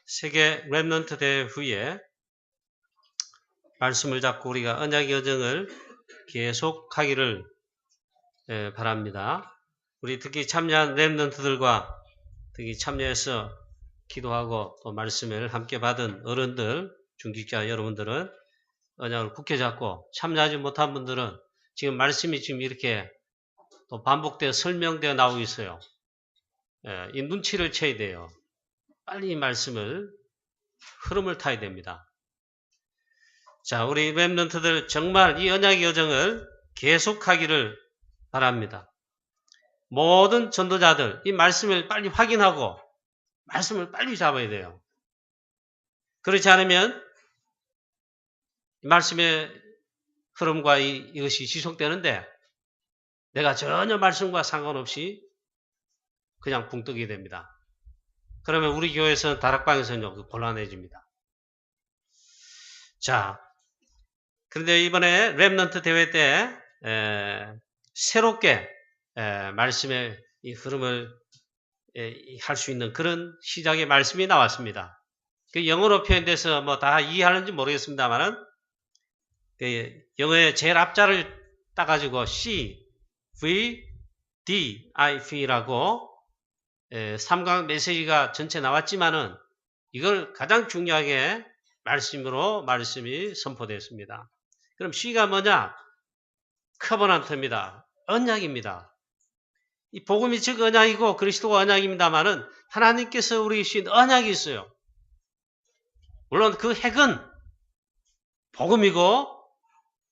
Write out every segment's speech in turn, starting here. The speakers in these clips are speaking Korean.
세계 랩넌트 대회 후에 말씀을 잡고 우리가 언약의 여정을 계속하기를 바랍니다. 우리 특히 참여한 랩넌트들과 특히 참여해서 기도하고 또 말씀을 함께 받은 어른들, 중직자 여러분들은 언약을 굳게 잡고 참여하지 못한 분들은 지금 말씀이 지금 이렇게 또 반복되어 설명되어 나오고 있어요. 이 눈치를 채야 돼요. 빨리 이 말씀을 흐름을 타야 됩니다. 자, 우리 랩런트들 정말 이 언약의 여정을 계속하기를 바랍니다. 모든 전도자들 이 말씀을 빨리 확인하고 말씀을 빨리 잡아야 돼요. 그렇지 않으면 이 말씀의 흐름과 이것이 지속되는데 내가 전혀 말씀과 상관없이 그냥 붕 뜨게 됩니다. 그러면 우리 교회에서는 다락방에서는 곤란해집니다. 자, 그런데 이번에 랩넌트 대회 때 새롭게 말씀의 이 흐름을 할 수 있는 그런 시작의 말씀이 나왔습니다. 그 영어로 표현돼서 뭐 다 이해하는지 모르겠습니다만은 그 영어의 제일 앞자를 따가지고 C, V, D, I, V라고 삼각 메시지가 전체 나왔지만은 이걸 가장 중요하게 말씀이 선포되었습니다. 그럼 C가 뭐냐? 커버넌트입니다. 언약입니다. 이 복음이 즉 언약이고 그리스도가 언약입니다만은 하나님께서 우리 주신 언약이 있어요. 물론 그 핵은 복음이고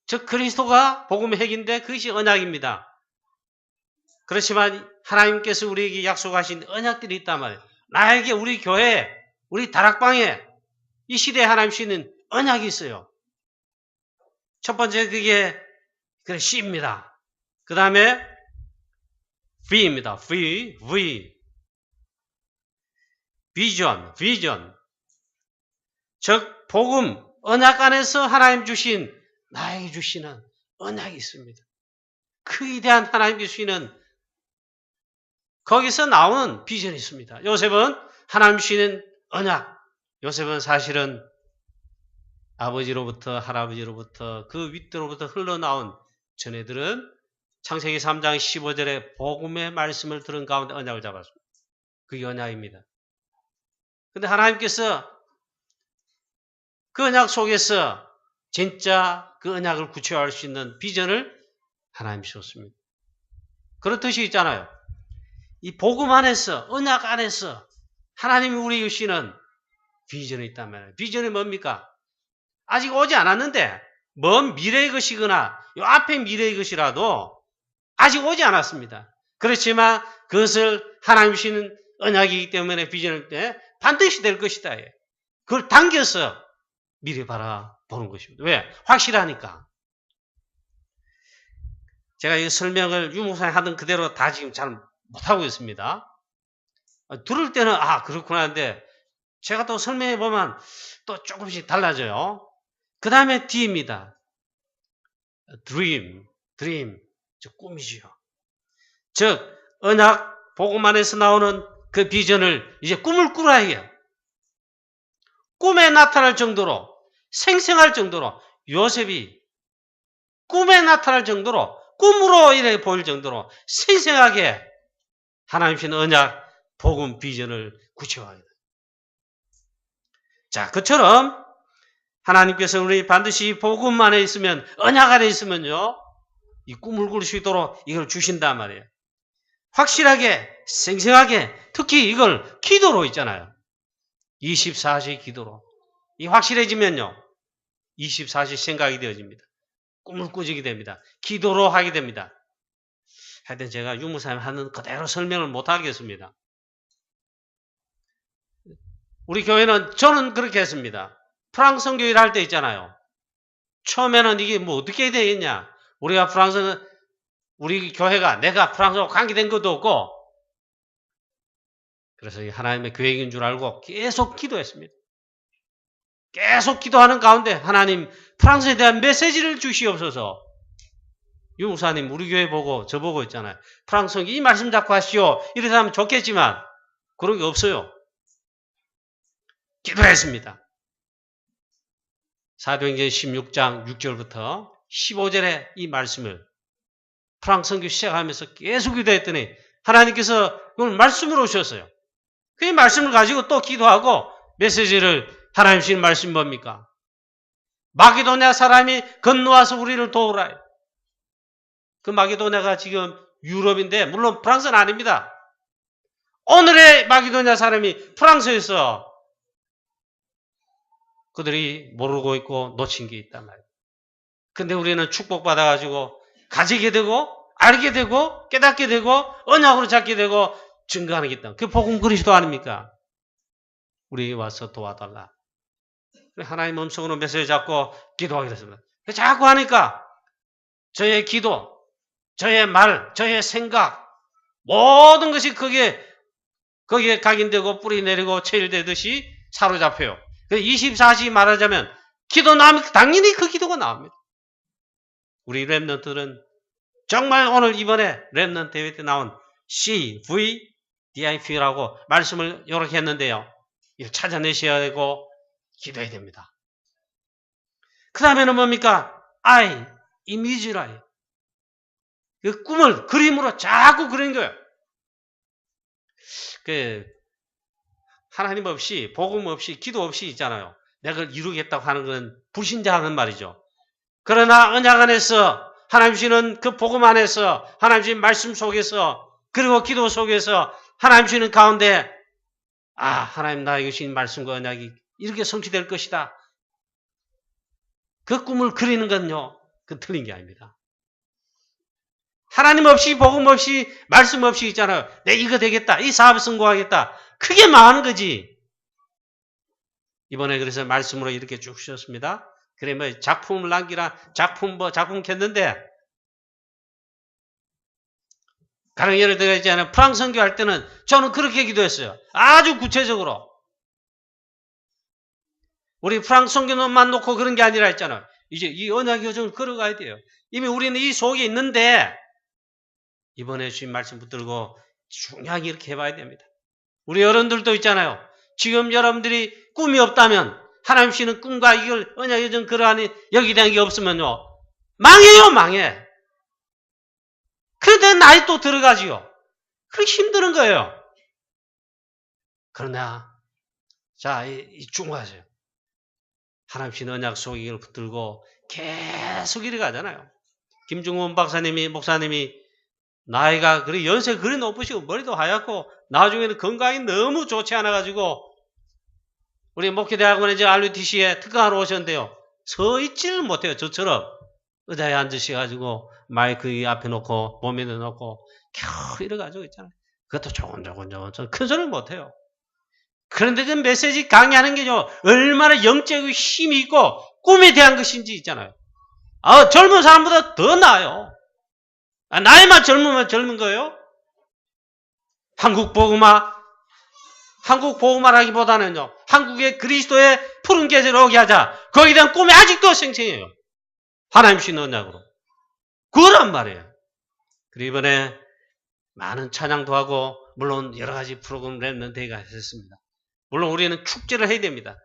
즉 그리스도가 복음의 핵인데 그것이 언약입니다. 그렇지만 하나님께서 우리에게 약속하신 언약들이 있단 말이에요. 나에게 우리 교회에 우리 다락방에 이 시대에 하나님 주시는 언약이 있어요. 첫 번째 그게 C입니다. 그 다음에 V입니다. V. 비전. 즉 복음, 언약 안에서 하나님 주신 나에게 주시는 언약이 있습니다. 그에 대한 하나님께 주시는 거기서 나오는 비전이 있습니다. 요셉은 하나님 주시는 언약. 요셉은 사실은 아버지로부터 할아버지로부터 그 윗대로부터 흘러나온 전애들은 창세기 3장 15절에 복음의 말씀을 들은 가운데 언약을 잡았습니다. 그게 언약입니다. 근데 하나님께서 그 언약 속에서 진짜 그 언약을 구체화할 수 있는 비전을 하나님 주셨습니다. 그렇듯이 있잖아요. 이 복음 안에서 언약 안에서 하나님이 우리 주시는 비전이 있단 말이에요. 비전이 뭡니까? 아직 오지 않았는데 먼 미래의 것이거나 이 앞의 미래의 것이라도 아직 오지 않았습니다. 그렇지만 그것을 하나님 주시는 언약이기 때문에 비전일 때 반드시 될 것이다. 그걸 당겨서 미래 바라보는 것입니다. 왜? 확실하니까. 제가 이 설명을 유목사님 하던 그대로 다 지금 잘 못하고 있습니다. 들을 때는 그렇구나 하는데 제가 또 설명해 보면 또 조금씩 달라져요. 그 다음에 D입니다. 드림, 즉 꿈이지요. 즉 언약 복음 안에서 나오는 그 비전을 이제 꿈을 꾸라 해요. 꿈에 나타날 정도로 생생할 정도로 요셉이 꿈에 나타날 정도로 꿈으로 이렇게 보일 정도로 생생하게 하나님 주신 언약 복음 비전을 구체화합니다. 자, 그처럼 하나님께서 우리 반드시 복음 안에 있으면 언약 안에 있으면요 이 꿈을 꿀 수 있도록 이걸 주신단 말이에요. 확실하게 생생하게 특히 이걸 기도로 있잖아요. 24시 기도로 이 확실해지면요 24시 생각이 되어집니다. 꿈을 꾸지게 됩니다. 기도로 하게 됩니다. 하여튼 제가 유무사님 하는 그대로 설명을 못 하겠습니다. 우리 교회는 저는 그렇게 했습니다. 프랑스 선교회를 할 때 있잖아요. 처음에는 이게 뭐 어떻게 해야 되겠냐. 우리가 프랑스는 우리 교회가 내가 프랑스하고 관계된 것도 없고 그래서 하나님의 계획인 줄 알고 계속 기도했습니다. 계속 기도하는 가운데 하나님 프랑스에 대한 메시지를 주시옵소서. 유목사님 우리 교회 보고 저보고 있잖아요. 프랑스 선교 이 말씀 잡고 하시오. 이래서 하면 좋겠지만 그런 게 없어요. 기도했습니다. 사도행전 16장 6절부터 15절에 이 말씀을 프랑스 선교 시작하면서 계속 기도했더니 하나님께서 그걸 말씀으로 오셨어요. 그 말씀을 가지고 또 기도하고 메시지를 하나님 주신 말씀이 뭡니까? 마게도냐 사람이 건너와서 우리를 도우라. 그 마게도냐가 지금 유럽인데 물론 프랑스는 아닙니다. 오늘의 마게도냐 사람이 프랑스에서 그들이 모르고 있고 놓친 게 있단 말이에요. 근데 우리는 축복받아가지고 가지게 되고 알게 되고 깨닫게 되고 언약으로 잡게 되고 증거하는 게 있다. 그게 복음 그리스도 아닙니까? 우리 와서 도와달라. 하나님 음성으로 메시지 잡고 기도하게 됐습니다. 자꾸 하니까 저의 기도, 저의 말, 저의 생각 모든 것이 거기에 각인되고 뿌리 내리고 체일되듯이 사로잡혀요. 24시 말하자면 기도 나오면 당연히 그 기도가 나옵니다. 우리 랩런트들은 정말 오늘 이번에 랩런트 대회 때 나온 CVDIP라고 말씀을 이렇게 했는데요. 이걸 찾아내셔야 되고 기도해야 됩니다. 그 다음에는 뭡니까? I, 이미지라요. 그 꿈을 그림으로 자꾸 그린 거예요. 하나님 없이, 복음 없이, 기도 없이 있잖아요. 내가 이루겠다고 하는 건 불신자하는 말이죠. 그러나 언약 안에서 하나님 주시는 그 복음 안에서 하나님 주시는 말씀 속에서 그리고 기도 속에서 하나님 주시는 가운데 하나님 나에게 주신 말씀과 언약이 이렇게 성취될 것이다. 그 꿈을 그리는 건요. 그 틀린 게 아닙니다. 하나님 없이 복음 없이 말씀 없이 있잖아요. 내 이거 되겠다. 이 사업 성공하겠다. 크게 망하는 거지. 이번에 그래서 말씀으로 이렇게 쭉 주셨습니다. 그래 뭐 작품을 남기라 작품 켰는데 가령 예를 들어 있잖아요. 프랑스 선교할 때는 저는 그렇게 기도했어요. 아주 구체적으로. 우리 프랑스 선교만 놓고 그런 게 아니라 했잖아요. 이제 이 언약 여정을 걸어가야 돼요. 이미 우리는 이 속에 있는데 이번에 주신 말씀 붙들고 중요하게 이렇게 해봐야 됩니다. 우리 어른들도 있잖아요. 지금 여러분들이 꿈이 없다면 하나님 주시는 꿈과 이걸 언약 여정 걸어가니 여기 대한 게 없으면요. 망해요, 망해. 그런데 나이 또 들어가지요. 그렇게 힘드는 거예요. 그러나 자, 중요하세요. 하나님 주시는 언약 속에 이걸 붙들고 계속 이래 가잖아요. 김중원 목사님이 나이가 그리 연세 그리 높으시고 머리도 하얗고 나중에는 건강이 너무 좋지 않아가지고 우리 목회대학원에 이제 RUTC에 특강하러 오셨는데요. 서 있지를 못해요. 저처럼 의자에 앉으셔가지고 마이크 앞에 놓고 몸에도 놓고 겨우 이래가지고 있잖아요. 그것도 조곤조곤 큰 소리를 못해요. 그런데 그 메시지 강의하는 게요. 얼마나 영적인 힘이 있고 꿈에 대한 것인지 있잖아요. 젊은 사람보다 더 나아요. 나이만 젊으면 젊은 거예요? 한국 복음화라기보다는요. 한국의 그리스도의 푸른 계절을 오게 하자. 거기에 대한 꿈이 아직도 생생해요. 하나님 주신 언약으로. 그거란 말이에요. 그리고 이번에 많은 찬양도 하고 물론 여러 가지 프로그램 랩런트가 했습니다. 물론 우리는 축제를 해야 됩니다.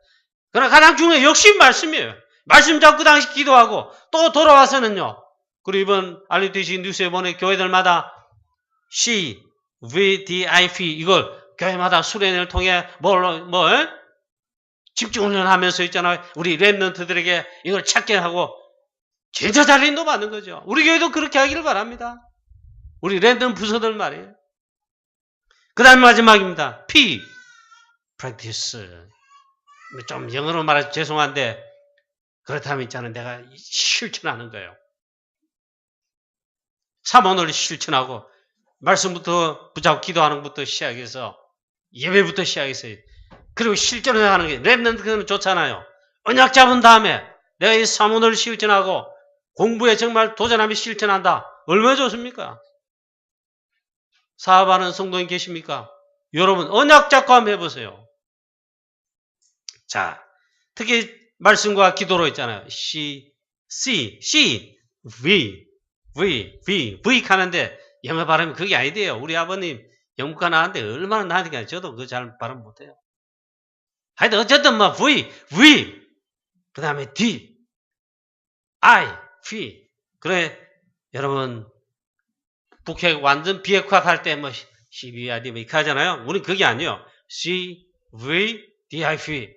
그러나 가장 중요한 역시 말씀이에요. 말씀 잡고 그 당시 기도하고 또 돌아와서는요. 그리고 이번 RUTC 뉴스에 보내 교회들마다 CVDIP 이걸 교회마다 수련회를 통해 집중훈련하면서 있잖아요. 우리 랩런트들에게 이걸 찾게 하고 제자 자리도 받는 거죠. 우리 교회도 그렇게 하기를 바랍니다. 우리 랩런 부서들 말이에요. 그 다음 마지막입니다. P. Practice. 좀 영어로 말해서 죄송한데 그렇다면 있잖아요. 내가 실천하는 거예요. 사모를 실천하고 말씀부터 붙잡고 기도하는 것부터 시작해서 예배부터 시작해서 그리고 실전을 하는 게 랩런트는 좋잖아요. 언약 잡은 다음에 내가 이 사모를 실천하고 공부에 정말 도전하며 실천한다. 얼마나 좋습니까? 사업하는 성도님 계십니까? 여러분 언약 잡고 한번 해보세요. 자, 특히 말씀과 기도로 있잖아요. V 하는데 영어 발음이 그게 아니대요. 우리 아버님 영국가 나왔는데 얼마나 나한테 저도 그거 잘 발음 못해요. 하여튼 어쨌든 뭐 V, 그 다음에 D, I, P. 그래, 여러분, 북핵 완전 비핵화 할 때 뭐 CVID 뭐 이렇게 하잖아요. 우린 그게 아니에요. C, V, D, I, P.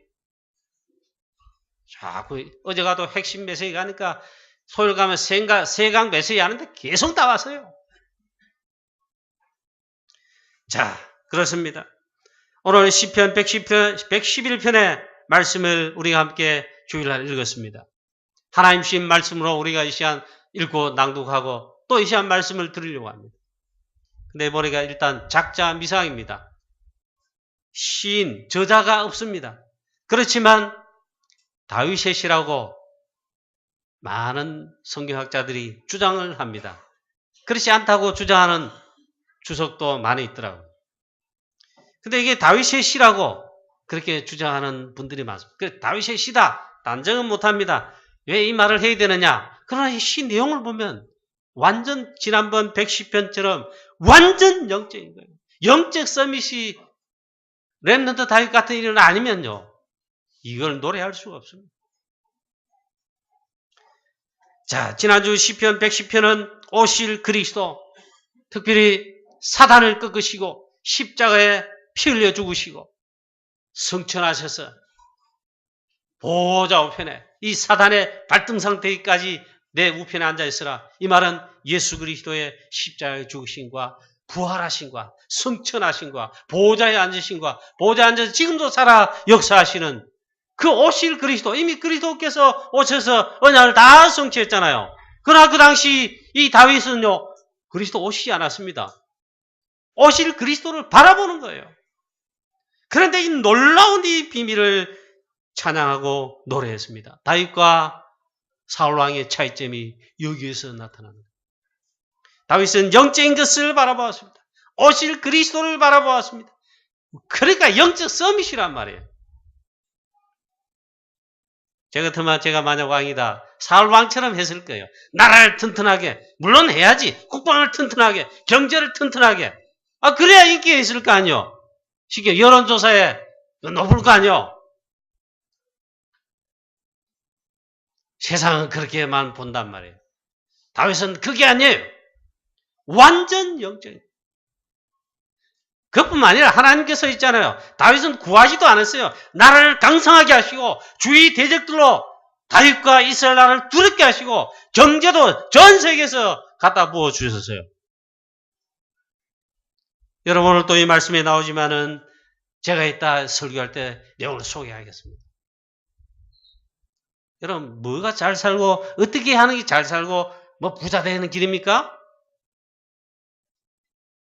자꾸 어제 가도 핵심 메시지 가니까 소일 가면 세강 메시지 하는데 계속 나왔어요. 자, 그렇습니다. 오늘 시편 111편의 말씀을 우리가 함께 주일날 읽었습니다. 하나님 주신 말씀으로 우리가 이 시간 읽고 낭독하고 또 이 시간 말씀을 들으려고 합니다. 근데 보니까 일단 작자 미상입니다. 시인, 저자가 없습니다. 그렇지만 다윗의 시라고 많은 성경학자들이 주장을 합니다. 그렇지 않다고 주장하는 주석도 많이 있더라고요. 근데 이게 다윗의 시라고 그렇게 주장하는 분들이 많습니다. 다윗의 시다. 단정은 못합니다. 왜 이 말을 해야 되느냐? 그러나 이 시 내용을 보면 완전 지난번 110편처럼 완전 영적인 거예요. 영적 서밋이 렘넌트 다윗 같은 일은 아니면요. 이걸 노래할 수가 없습니다. 자, 지난주 시편 110편은 오실 그리스도, 특별히 사단을 꺾으시고 십자가에 피 흘려 죽으시고 승천하셔서 보호자 우편에 이 사단의 발등 상태까지 내 우편에 앉아있으라. 이 말은 예수 그리스도의 십자가에 죽으심과 부활하심과 승천하심과 보호자에 앉으심과 보호자에 앉아서 지금도 살아 역사하시는 그 오실 그리스도, 이미 그리스도께서 오셔서 언약을 다 성취했잖아요. 그러나 그 당시 이 다윗은요, 그리스도 오시지 않았습니다. 오실 그리스도를 바라보는 거예요. 그런데 이 놀라운 이 비밀을 찬양하고 노래했습니다. 다윗과 사울왕의 차이점이 여기에서 나타납니다. 다윗은 영적인 것을 바라보았습니다. 오실 그리스도를 바라보았습니다. 그러니까 영적 서밋이란 말이에요. 제가 만약 왕이다. 사울왕처럼 했을 거예요. 나라를 튼튼하게, 물론 해야지. 국방을 튼튼하게, 경제를 튼튼하게. 그래야 인기가 있을 거 아니요. 쉽게 여론조사에 높을 거 아니요. 세상은 그렇게만 본단 말이에요. 다윗은 그게 아니에요. 완전 영적인. 그뿐만 아니라 하나님께서 있잖아요. 다윗은 구하지도 않았어요. 나라를 강성하게 하시고 주위 대적들로 다윗과 이스라엘 나라를 두렵게 하시고 경제도 전 세계에서 갖다 부어 주셨어요. 여러분 오늘 또 이 말씀에 나오지만은 제가 이따 설교할 때 내용을 소개하겠습니다. 여러분 뭐가 잘 살고 어떻게 하는 게 잘 살고 뭐 부자 되는 길입니까?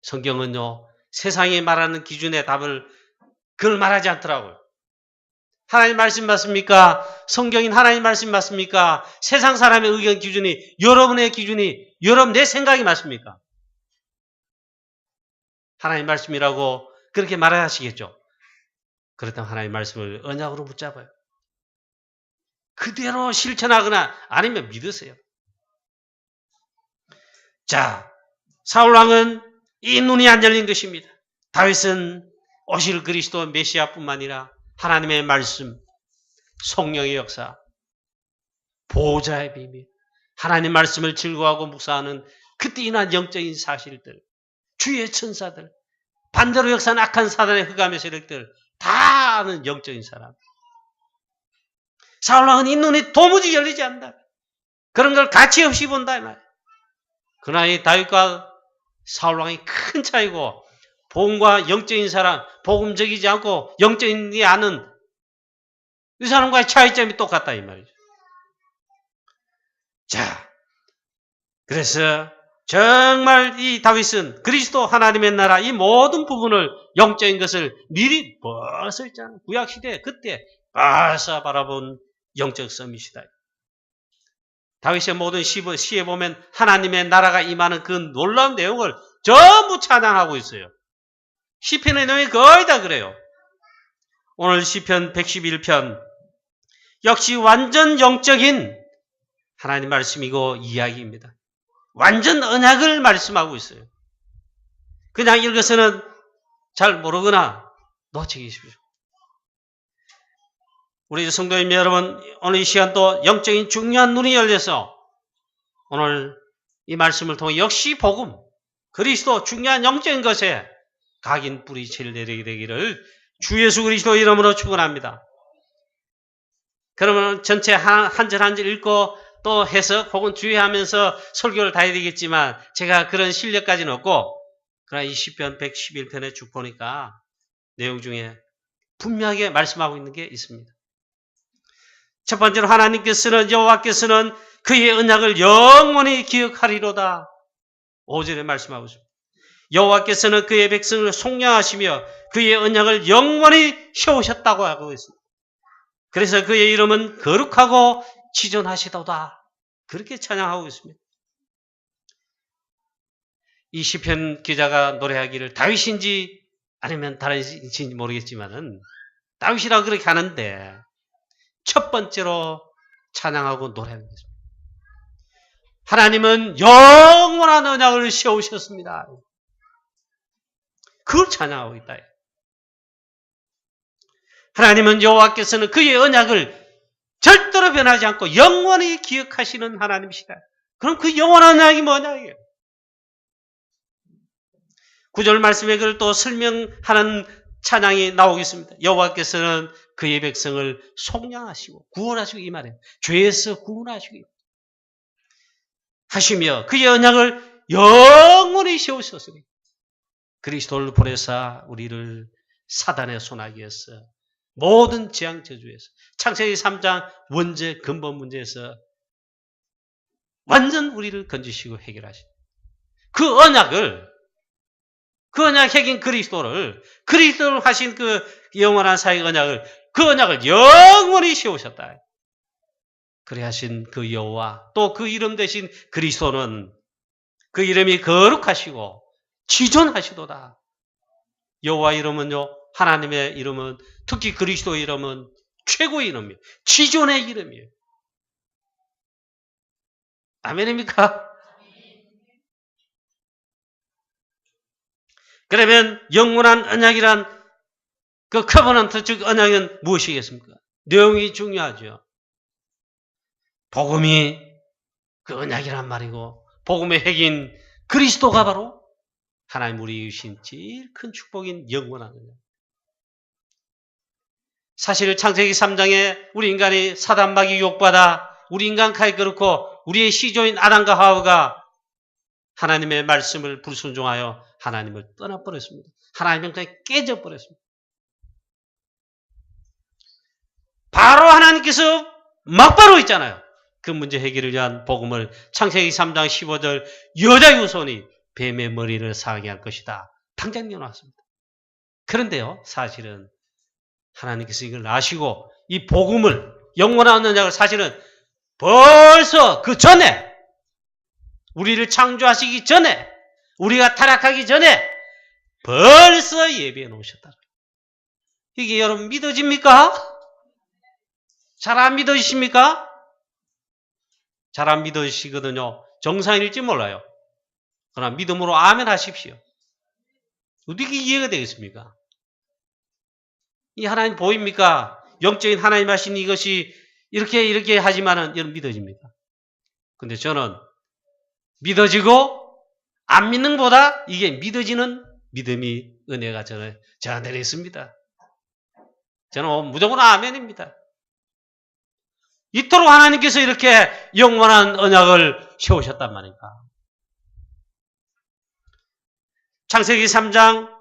성경은요. 세상이 말하는 기준의 답을 그걸 말하지 않더라고요. 하나님 말씀 맞습니까? 성경인 하나님 말씀 맞습니까? 세상 사람의 의견 기준이 여러분의 기준이 여러분 내 생각이 맞습니까? 하나님 말씀이라고 그렇게 말하시겠죠. 그렇다면 하나님 말씀을 언약으로 붙잡아요. 그대로 실천하거나 아니면 믿으세요. 자, 사울왕은 이 눈이 안 열린 것입니다. 다윗은 오실 그리스도 메시아뿐만 아니라 하나님의 말씀, 성령의 역사, 보호자의 비밀, 하나님 말씀을 즐거워하고 묵상하는 그 띠난 영적인 사실들, 주의 천사들, 반대로 역사는 악한 사단의 흑암의 세력들 다 아는 영적인 사람. 사울왕은 이 눈이 도무지 열리지 않는다. 그런 걸 가치 없이 본다. 그러나 이 다윗과 사울왕이 큰 차이고 복음과 영적인 사람, 복음적이지 않고 영적인이 아는 이 사람과의 차이점이 똑같다 이 말이죠. 자, 그래서 정말 이 다윗은 그리스도 하나님의 나라 이 모든 부분을 영적인 것을 미리 벌써 있잖아요. 구약시대 그때 벌써 바라본 영적 서밋이다. 다윗의 모든 시에 보면 하나님의 나라가 임하는 그 놀라운 내용을 전부 찬양하고 있어요. 시편의 내용이 거의 다 그래요. 오늘 시편 111편 역시 완전 영적인 하나님 말씀이고 이야기입니다. 완전 언약을 말씀하고 있어요. 그냥 읽어서는 잘 모르거나 놓치기 쉽죠. 우리 성도님 여러분, 오늘 이 시간 또 영적인 중요한 눈이 열려서 오늘 이 말씀을 통해 역시 복음, 그리스도 중요한 영적인 것에 각인 뿌리채를 내리게 되기를 주 예수 그리스도 이름으로 축원합니다. 그러면 전체 한 절 한 절 읽고 또 해석 혹은 주의하면서 설교를 다 해야 되겠지만 제가 그런 실력까지는 없고, 그러나 이 시편 111편에 쭉 보니까 내용 중에 분명하게 말씀하고 있는 게 있습니다. 첫 번째로 하나님께서는, 여호와께서는 그의 언약을 영원히 기억하리로다. 5절에 말씀하고 있습니다. 여호와께서는 그의 백성을 속량하시며 그의 언약을 영원히 세우셨다고 하고 있습니다. 그래서 그의 이름은 거룩하고 지존하시도다. 그렇게 찬양하고 있습니다. 이 시편 기자가 노래하기를 다윗인지 아니면 다른인지 모르겠지만은 다윗이라고 그렇게 하는데 첫 번째로 찬양하고 노래하는 것입니다. 하나님은 영원한 언약을 세우셨습니다. 그걸 찬양하고 있다. 하나님은 여호와께서는 그의 언약을 절대로 변하지 않고 영원히 기억하시는 하나님이시다. 그럼 그 영원한 언약이 뭐냐 이게? 9절 말씀에 그걸 또 설명하는 찬양이 나오겠습니다. 여호와께서는 그의 백성을 속량하시고 구원하시고, 이 말이에요. 죄에서 구원하시고 하시며 그의 언약을 영원히 세우셨으니 그리스도를 보내사 우리를 사단의 손아귀에서, 모든 재앙 저주에서, 창세기 3장 원죄 근본 문제에서 완전 우리를 건지시고 해결하신 그 언약을, 그 언약 핵인 그리스도를 하신 그 영원한 사역 언약을, 그 언약을 영원히 세우셨다. 그래 하신 그 여호와, 또 그 이름 대신 그리스도는 그 이름이 거룩하시고 지존하시도다. 여호와 이름은요, 하나님의 이름은, 특히 그리스도의 이름은 최고의 이름이에요. 지존의 이름이에요. 아멘입니까? 그러면 영원한 언약이란 그 커버넌트, 즉 언약은 무엇이겠습니까? 내용이 중요하죠. 복음이 그 언약이란 말이고, 복음의 핵인 그리스도가 바로 하나님 우리 주신 제일 큰 축복인 영원한 언약. 사실 창세기 3장에 우리 인간이 사단마귀 유혹받아 우리 인간 칼 그렇고 우리의 시조인 아담과 하와가 하나님의 말씀을 불순종하여 하나님을 떠나버렸습니다. 하나님의 영광이 깨져버렸습니다. 바로 하나님께서 막바로 있잖아요. 그 문제 해결을 위한 복음을 창세기 3장 15절 여자 유손이 뱀의 머리를 상하게 할 것이다. 당장 내어놨습니다. 그런데요, 사실은 하나님께서 이걸 아시고 이 복음을, 영원한 언약을 사실은 벌써 그 전에, 우리를 창조하시기 전에, 우리가 타락하기 전에 벌써 예비해 놓으셨다. 이게 여러분 믿어집니까? 잘 안 믿어지십니까? 잘 안 믿어지시거든요. 정상일지 몰라요. 그러나 믿음으로 아멘 하십시오. 어떻게 이해가 되겠습니까? 이 하나님 보입니까? 영적인 하나님 하신 이것이 이렇게 하지만은 여러분 믿어집니까? 근데 저는 믿어지고 안 믿는 것보다 이게 믿어지는 믿음이, 은혜가 저한테 내렸습니다. 저는 무조건 아멘입니다. 이토록 하나님께서 이렇게 영원한 언약을 세우셨단 말입니까? 창세기 3장,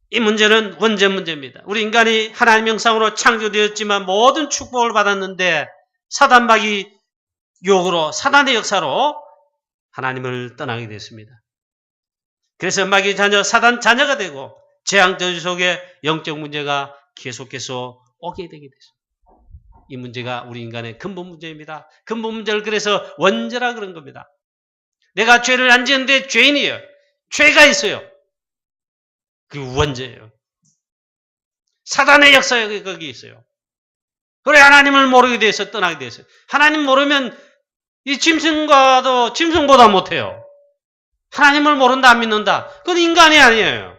이 문제는 원죄 문제입니다. 우리 인간이 하나님의 형상으로 창조되었지만 모든 축복을 받았는데 사단마귀 유혹으로, 사단의 역사로 하나님을 떠나게 됐습니다. 그래서 마귀 자녀, 사단 자녀가 되고 재앙 저주 속에 영적 문제가 계속해서 오게 되게 됐습니다. 이 문제가 우리 인간의 근본 문제입니다. 근본 문제를 그래서 원죄라 그런 겁니다. 내가 죄를 안 지었는데 죄인이에요. 죄가 있어요. 그게 원죄예요. 사단의 역사가 거기 있어요. 그래 하나님을 모르게 돼서 떠나게 됐어요. 하나님 모르면 이 짐승보다 못해요. 하나님을 모른다, 안 믿는다. 그건 인간이 아니에요.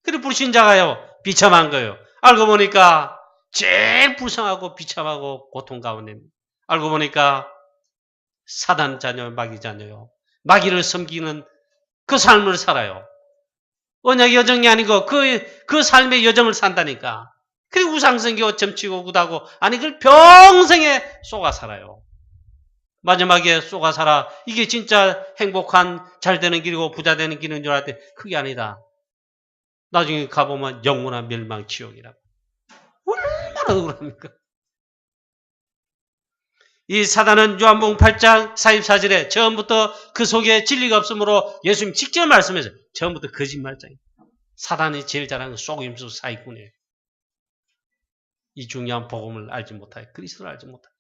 그래 불신자가요. 비참한 거예요. 알고 보니까 제일 불쌍하고 비참하고 고통 가운데 알고 보니까 사단 자녀, 마귀 자녀요. 마귀를 섬기는 그 삶을 살아요. 언약의 여정이 아니고 그 삶의 여정을 산다니까. 그리고 우상숭배하고 점치고 구다고 아니 그걸 평생에 쏘가 살아요. 마지막에 쏘가 살아. 이게 진짜 행복한 잘 되는 길이고 부자 되는 길인 줄 알았더니 그게 아니다. 나중에 가보면 영원한 멸망 지옥이라고. 얼마나 억울합니까? 이 사단은 요한복음 8장 44절에 처음부터 그 속에 진리가 없으므로 예수님 직접 말씀해서 처음부터 거짓말장이에요. 사단이 제일 잘하는 건 속임수 사기꾼이에요. 이 중요한 복음을 알지 못하여 그리스도를 알지 못하여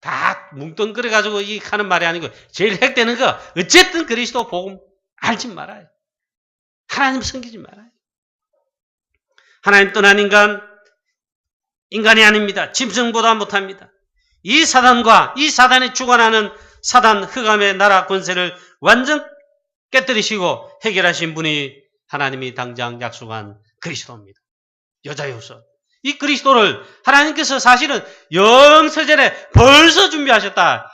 다 뭉뚱그려가지고 이 하는 말이 아니고 제일 핵되는 거 어쨌든 그리스도 복음 알지 말아요. 하나님 섬기지 말아요. 하나님 떠난 인간이 아닙니다. 짐승보다 못합니다. 이 사단과 이 사단이 주관하는 사단 흑암의 나라 권세를 완전 깨뜨리시고 해결하신 분이 하나님이 당장 약속한 그리스도입니다. 여자의 후손. 이 그리스도를 하나님께서 사실은 영세전에 벌써 준비하셨다.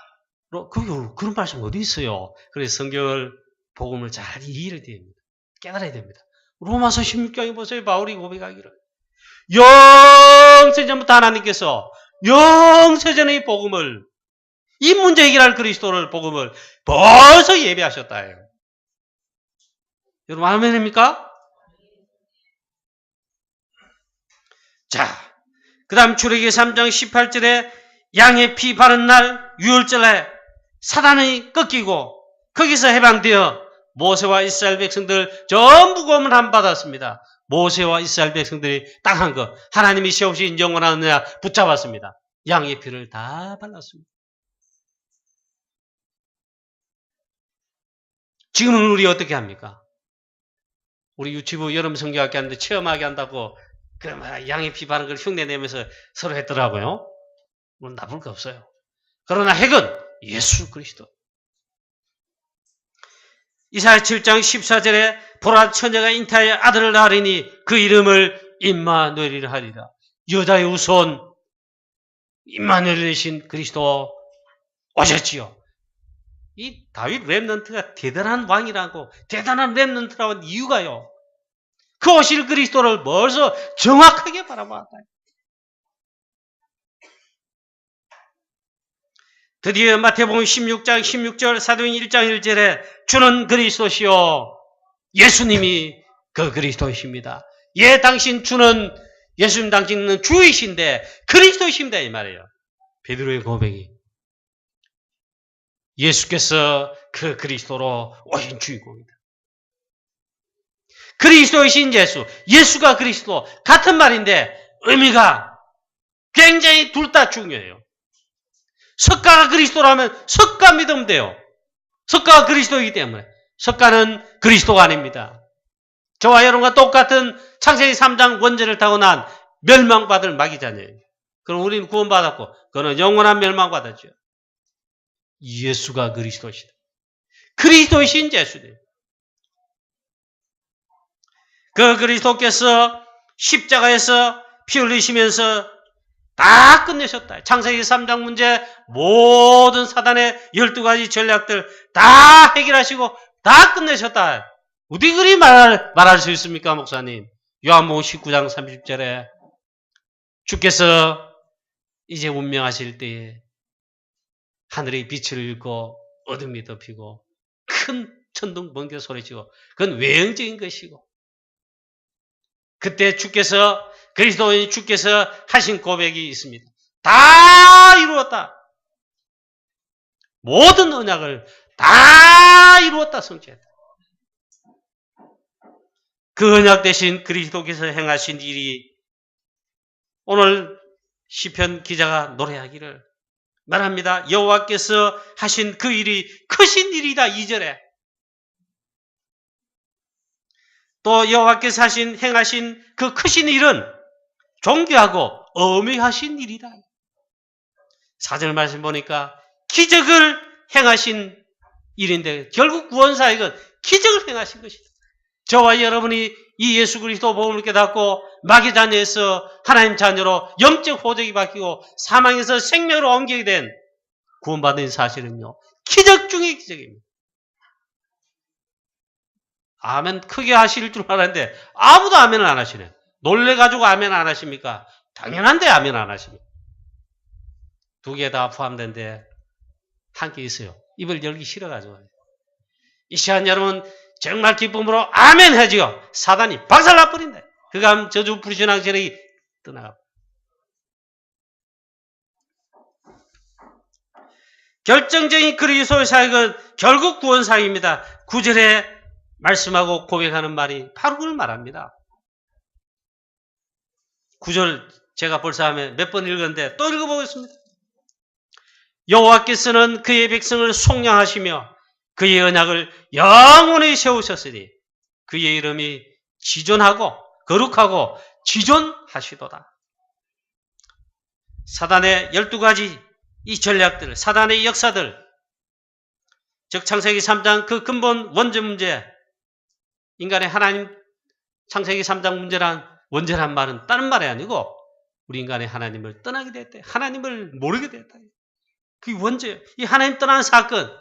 그런 말씀 어디 있어요? 그래서 성경을 복음을 잘 이해해야 됩니다. 깨달아야 됩니다. 로마서 16장에 보세요. 바울이 고백하기를 영세전부터 하나님께서 영세전의 복음을 이 문제 해결할 그리스도를 복음을 벌써 예비하셨다 해요. 여러분 아멘입니까? 자, 그 다음 출애기 3장 18절에 양의 피 바른 날 유월절에 사단이 꺾이고 거기서 해방되어 모세와 이스라엘 백성들 전부 구원을 받았습니다. 모세와 이스라엘 백성들이 딱 한 거 하나님이 세우신 영원한 언약 붙잡았습니다. 양의 피를 다 발랐습니다. 지금은 우리 어떻게 합니까? 우리 유치부 여름 성경학교 하는데 체험하게 한다고 그러면 양의 피 바른 걸 흉내내면서 서로 했더라고요. 뭐 나쁠 거 없어요. 그러나 핵은 예수 그리스도. 이사야 7장 14절에 보라 처녀가 잉태하여 아들을 낳으리니 그 이름을 임마누엘이라 하리라. 여자의 후손 임마누엘 되신 그리스도 오셨지요. 이 다윗 렘넌트가 대단한 왕이라고 대단한 렘넌트라고 한 이유가요. 그 오실 그리스도를 벌써 정확하게 바라보았다. 드디어 마태복음 16장 16절 사도행 1장 1절에 주는 그리스도시요 예수님이 그 그리스도이십니다. 예, 당신 주는 예수님 당신은 주이신데 그리스도이십니다 이 말이에요. 베드로의 고백이 예수께서 그 그리스도로 오신 주인공입니다. 그리스도이신 예수, 예수가 그리스도 같은 말인데 의미가 굉장히 둘 다 중요해요. 석가가 그리스도라면 석가 믿으면 돼요. 석가가 그리스도이기 때문에. 석가는 그리스도가 아닙니다. 저와 여러분과 똑같은 창세기 3장 원죄를 타고 난 멸망받을 마귀자녀예요. 그럼 우리는 구원받았고 그는 영원한 멸망받았죠. 예수가 그리스도시다. 그리스도이신 예수님. 그 그리스도께서 십자가에서 피 흘리시면서 다 끝내셨다. 창세기 3장 문제 모든 사단의 12가지 전략들 다 해결하시고 다 끝내셨다. 어디 그리 말할 수 있습니까 목사님? 요한복음 19장 30절에 주께서 이제 운명하실 때에 하늘의 빛을 잃고 어둠이 덮이고 큰 천둥 번개 소리치고 그건 외형적인 것이고 그때 주께서 그리스도인 주께서 하신 고백이 있습니다. 다 이루었다. 모든 언약을 다 이루었다 성취했다. 그 언약 대신 그리스도께서 행하신 일이 오늘 시편 기자가 노래하기를 말합니다. 여호와께서 하신 그 일이 크신 일이다 2절에 또 여호와께서 행하신 그 크신 일은 존귀하고 어미하신 일이다. 4절 말씀 보니까 기적을 행하신 일인데 결국 구원사역은 기적을 행하신 것이다. 저와 여러분이 이 예수 그리스도 복음을 깨닫고 마귀 자녀에서 하나님 자녀로 영적 호적이 바뀌고 사망에서 생명으로 옮기게 된 구원받은 사실은요, 기적 중의 기적입니다. 아멘 크게 하실 줄 알았는데 아무도 아멘을 안 하시네. 놀래가지고 아멘 안 하십니까? 당연한데 아멘 안 하십니까? 두 개 다 포함된데 한 개 있어요. 입을 열기 싫어가지고. 이 시간 여러분 정말 기쁨으로 아멘 해지요. 사단이 박살나버린다. 그가 저주 불신앙 세력이 떠나가. 결정적인 그리스도의 사역은 결국 구원 사역입니다. 9절에 말씀하고 고백하는 말이 바로 그걸 말합니다. 9절 제가 벌써 몇 번 읽었는데 또 읽어보겠습니다. 여호와께서는 그의 백성을 속량하시며 그의 언약을 영원히 세우셨으니 그의 이름이 지존하고 거룩하고 지존하시도다. 사단의 12가지 이 전략들, 사단의 역사들, 즉 창세기 3장 그 근본 원죄 문제, 인간의 하나님 창세기 3장 원죄란 말은 다른 말이 아니고 우리 인간의 하나님을 떠나게 됐대. 하나님을 모르게 됐다. 그게 원죄예요. 이 하나님 떠나는 사건,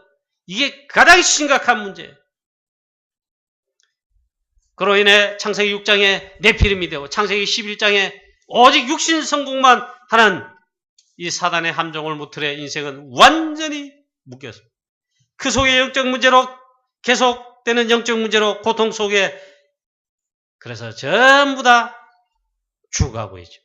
이게 가장 심각한 문제예요. 그로 인해 창세기 6장에 네피림이 되고 창세기 11장에 오직 육신 성공만 하는 이 사단의 함정을 무틀에 인생은 완전히 묶였습니다. 그 속에 영적 문제로 계속되는 영적 문제로 고통 속에 그래서 전부 다 죽어가고 있죠.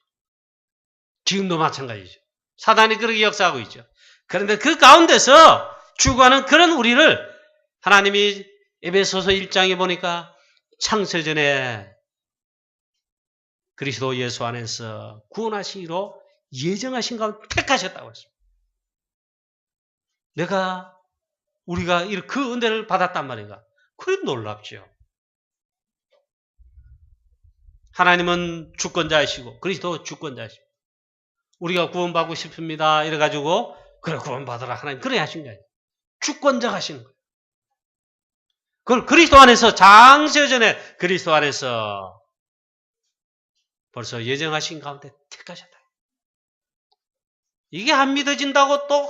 지금도 마찬가지죠. 사단이 그렇게 역사하고 있죠. 그런데 그 가운데서 죽어가는 그런 우리를 하나님이 에베소서 1장에 보니까 창세전에 그리스도 예수 안에서 구원하시기로 예정하신 가운데 택하셨다고 했습니다. 우리가 그 은혜를 받았단 말인가? 그래 놀랍죠. 하나님은 주권자이시고 그리스도 주권자이시고 우리가 구원받고 싶습니다. 이래가지고 그래 구원받으라 하나님 그래 하신 거예요. 주권자가 하시는 거예요. 그걸 그리스도 안에서 장세전에 그리스도 안에서 벌써 예정하신 가운데 택하셨다. 이게 안 믿어진다고 또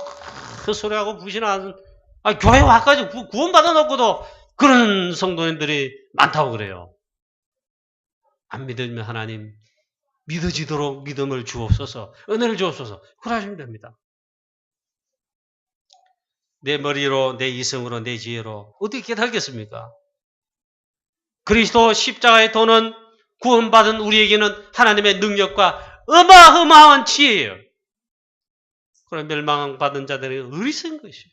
헛소리하고 부신하는 교회 와까지 구원받아 놓고도 그런 성도님들이 많다고 그래요. 안 믿으면 하나님 믿어지도록 믿음을 주옵소서, 은혜를 주옵소서. 그러시면 됩니다. 내 머리로, 내 이성으로, 내 지혜로 어떻게 깨닫겠습니까? 그리스도 십자가의 도는 구원받은 우리에게는 하나님의 능력과 어마어마한 지혜예요. 그런 멸망받은 자들에게 어리석은 것이에요.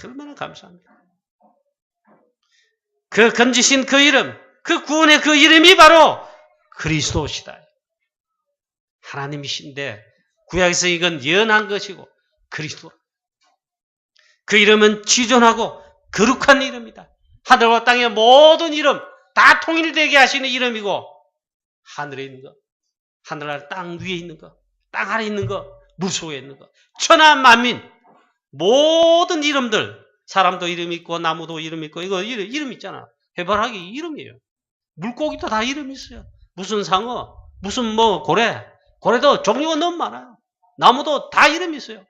얼마나 감사합니다. 그 건지신 그 이름, 그 구원의 그 이름이 바로 그리스도시다. 하나님이신데 구약에서 이건 예언한 것이고 그리스도. 그 이름은 지존하고 거룩한 이름이다. 하늘과 땅의 모든 이름 다 통일되게 하시는 이름이고 하늘에 있는 거, 하늘 아래 땅 위에 있는 거, 땅 아래 있는 거, 물 속에 있는 거, 천하 만민 모든 이름들, 사람도 이름 있고 나무도 이름 있고 이거 이름 있잖아. 해바라기 이름이에요. 물고기도 다 이름이 있어요. 무슨 상어, 무슨 고래도 종류가 너무 많아요. 나무도 다 이름이 있어요.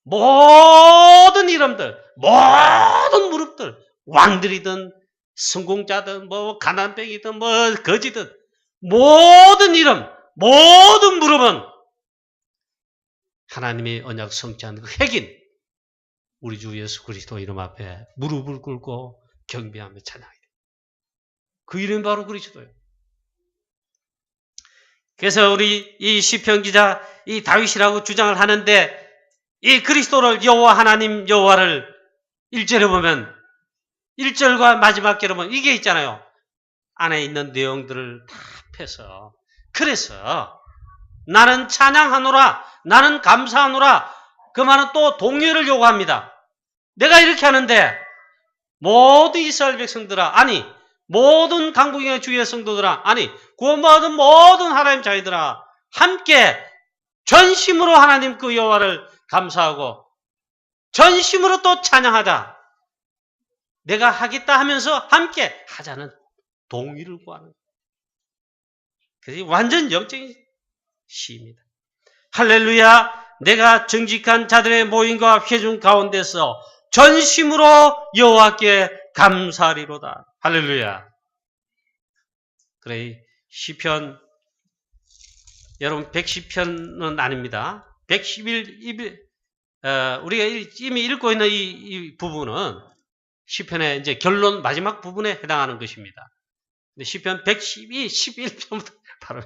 모든 이름들, 모든 무릎들, 왕들이든 성공자든 가난뱅이든 거지든 모든 이름, 모든 무릎은 하나님의 언약 성취한 그 핵인 우리 주 예수 그리스도 이름 앞에 무릎을 꿇고 경배하며 찬양해야 돼요. 그 이름이 바로 그리스도예요. 그래서 우리 이 시편 기자 이 다윗이라고 주장을 하는데 이 그리스도를 여호와 하나님 여호와를 1절에 보면 1절과 마지막 절에 보면 이게 있잖아요. 안에 있는 내용들을 다 펴서 그래서 나는 찬양하노라 나는 감사하노라 그 말은 또 동의를 요구합니다. 내가 이렇게 하는데 모든 이스라엘 백성들아 아니 모든 강국의 주의 성도들아 아니 구원받은 모든 하나님 자녀들아 함께 전심으로 하나님 그 여호와를 감사하고 전심으로 또 찬양하자. 내가 하겠다 하면서 함께 하자는 동의를 구하는. 그래서 완전 영적인 시입니다. 할렐루야, 내가 정직한 자들의 모임과 회중 가운데서 전심으로 여호와께 감사하리로다. 할렐루야. 그래, 시편, 여러분 110편은 아닙니다. 111, 우리가 이미 읽고 있는 이 부분은 시편의 이제 결론 마지막 부분에 해당하는 것입니다. 근데 시편 112, 11편부터 바로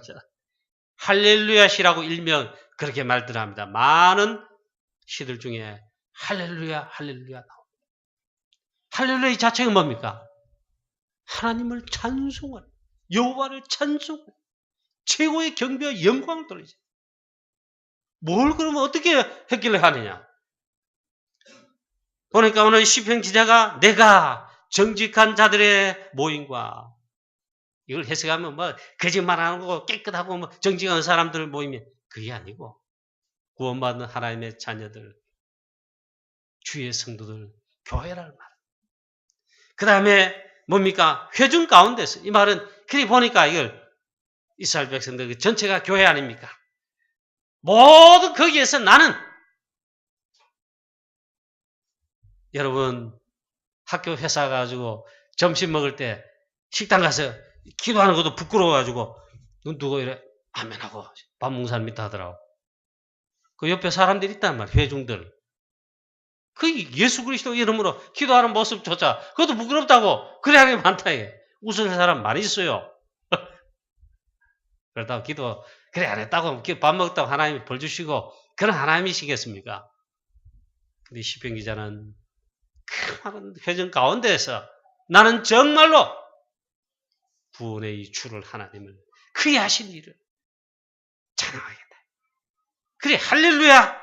할렐루야 시라고 일명 그렇게 말들 합니다. 많은 시들 중에 할렐루야, 할렐루야 나옵니다. 할렐루야 이 자체가 뭡니까? 하나님을 찬송하는, 여호와를 찬송하는, 최고의 경배와 영광을 돌리죠. 뭘 그러면 어떻게 했길래 하느냐? 보니까 오늘 시편 기자가 내가 정직한 자들의 모임과, 이걸 해석하면 뭐 거짓말하는 거고 깨끗하고 뭐 정직한 사람들 모임이 그게 아니고 구원받는 하나님의 자녀들, 주의 성도들, 교회라는 말. 그 다음에 뭡니까? 회중 가운데서. 이 말은 그리 보니까 이걸 이스라엘 백성들 전체가 교회 아닙니까? 모두 거기에서 나는, 여러분 학교 회사 가지고 점심 먹을 때 식당 가서 기도하는 것도 부끄러워가지고 눈 뜨고 이래 아멘하고 밥 먹는 사람 있다 하더라고. 그 옆에 사람들이 있단 말이야. 회중들. 그 예수 그리스도 이름으로 기도하는 모습조차 그것도 부끄럽다고. 그래 하는 게 많다. 이게. 웃을 사람 많이 있어요. 그렇다고 기도 그래 안 했다고 밥 먹었다고 하나님이 벌 주시고 그런 하나님이시겠습니까? 근데 시편 기자는 그 많은 회중 가운데에서 나는 정말로 구원의 이 주를 하나님을 그의 하신 일을 찬양하겠다. 그래 할렐루야.